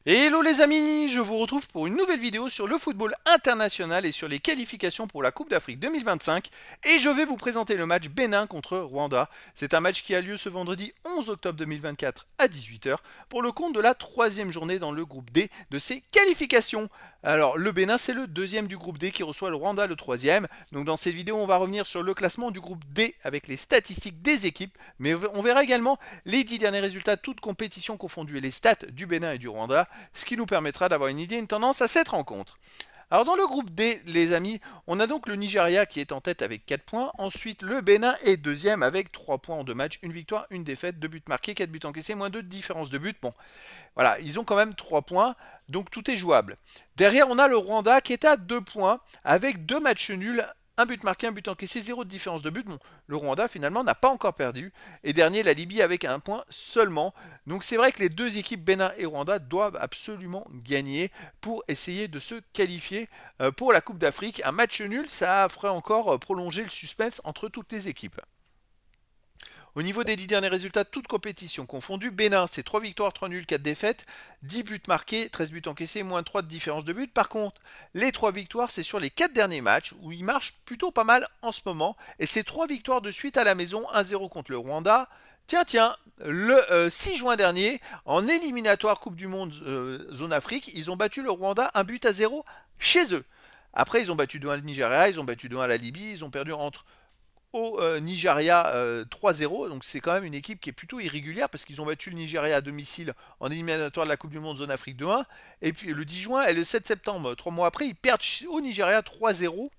Hello les amis, je vous retrouve pour une nouvelle vidéo sur le football international et sur les qualifications pour la Coupe d'Afrique 2025 et je vais vous présenter le match Bénin contre Rwanda. C'est un match qui a lieu ce vendredi 11 octobre 2024 à 18h pour le compte de la troisième journée dans le groupe D de ces qualifications. Alors le Bénin c'est le deuxième du groupe D qui reçoit le Rwanda le troisième. Donc dans cette vidéo on va revenir sur le classement du groupe D avec les statistiques des équipes, mais on verra également les 10 derniers résultats toutes compétitions confondues et les stats du Bénin et du Rwanda, ce qui nous permettra d'avoir une idée, une tendance à cette rencontre. Alors dans le groupe D, les amis, on a donc le Nigeria qui est en tête avec 4 points. Ensuite, le Bénin est deuxième avec 3 points en 2 matchs, une victoire, une défaite, 2 buts marqués, 4 buts encaissés, moins 2 de différence de but. Bon, voilà, ils ont quand même 3 points, donc tout est jouable. Derrière, on a le Rwanda qui est à 2 points avec 2 matchs nuls, un but marqué, un but encaissé, zéro de différence de but. Bon, le Rwanda finalement n'a pas encore perdu. Et dernier, la Libye avec un point seulement. Donc c'est vrai que les deux équipes, Bénin et Rwanda, doivent absolument gagner pour essayer de se qualifier pour la Coupe d'Afrique. Un match nul, ça ferait encore prolonger le suspense entre toutes les équipes. Au niveau des 10 derniers résultats, toutes compétitions confondues, Bénin, c'est 3 victoires, 3 nuls, 4 défaites, 10 buts marqués, 13 buts encaissés, moins 3 de différence de but. Par contre, les 3 victoires, c'est sur les 4 derniers matchs, où ils marchent plutôt pas mal en ce moment. Et c'est 3 victoires de suite à la maison, 1-0 contre le Rwanda. Tiens, le 6 juin dernier, en éliminatoire Coupe du Monde Zone Afrique, ils ont battu le Rwanda 1-0 chez eux. Après, ils ont battu 2-1 le Nigeria, ils ont battu 2-1 la Libye, ils ont perdu entre au Nigeria 3-0. Donc c'est quand même une équipe qui est plutôt irrégulière parce qu'ils ont battu le Nigeria à domicile en éliminatoire de la Coupe du Monde Zone Afrique 2-1. Et puis le 10 juin et le 7 septembre, 3 mois après, ils perdent au Nigeria 3-0.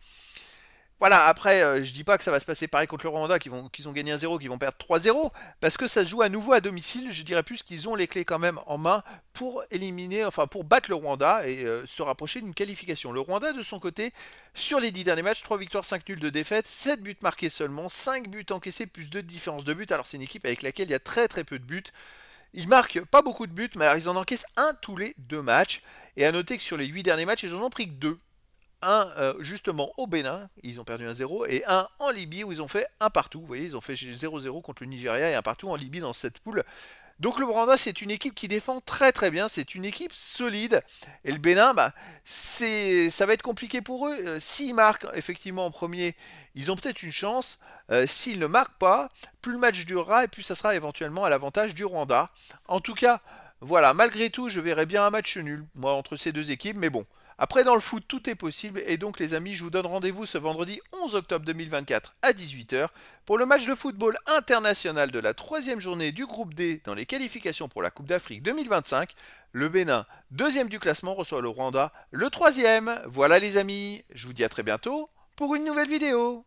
Voilà, après, je dis pas que ça va se passer pareil contre le Rwanda, qu'ils ont gagné 1-0, qu'ils vont perdre 3-0, parce que ça se joue à nouveau à domicile. Je dirais plus qu'ils ont les clés quand même en main pour éliminer, enfin pour battre le Rwanda et se rapprocher d'une qualification. Le Rwanda, de son côté, sur les 10 derniers matchs, 3 victoires, 5 nuls de défaite, 7 buts marqués seulement, 5 buts encaissés, plus 2 de différence de but. Alors c'est une équipe avec laquelle il y a très très peu de buts. Ils marquent pas beaucoup de buts, mais alors ils en encaissent un tous les 2 matchs. Et à noter que sur les 8 derniers matchs, ils en ont pris que 2 un justement au Bénin, ils ont perdu 1-0, et un en Libye où ils ont fait un partout. Vous voyez, ils ont fait 0-0 contre le Nigeria et un partout en Libye dans cette poule. Donc le Rwanda, c'est une équipe qui défend très très bien, c'est une équipe solide. Et le Bénin, ça va être compliqué pour eux. S'ils marquent effectivement en premier, ils ont peut-être une chance. S'ils ne marquent pas, plus le match durera et plus ça sera éventuellement à l'avantage du Rwanda. En tout cas, voilà, malgré tout, je verrais bien un match nul, moi, entre ces deux équipes, mais bon. Après, dans le foot, tout est possible, et donc les amis, je vous donne rendez-vous ce vendredi 11 octobre 2024 à 18h pour le match de football international de la troisième journée du groupe D dans les qualifications pour la Coupe d'Afrique 2025. Le Bénin, deuxième du classement, reçoit le Rwanda, le troisième. Voilà les amis, je vous dis à très bientôt pour une nouvelle vidéo.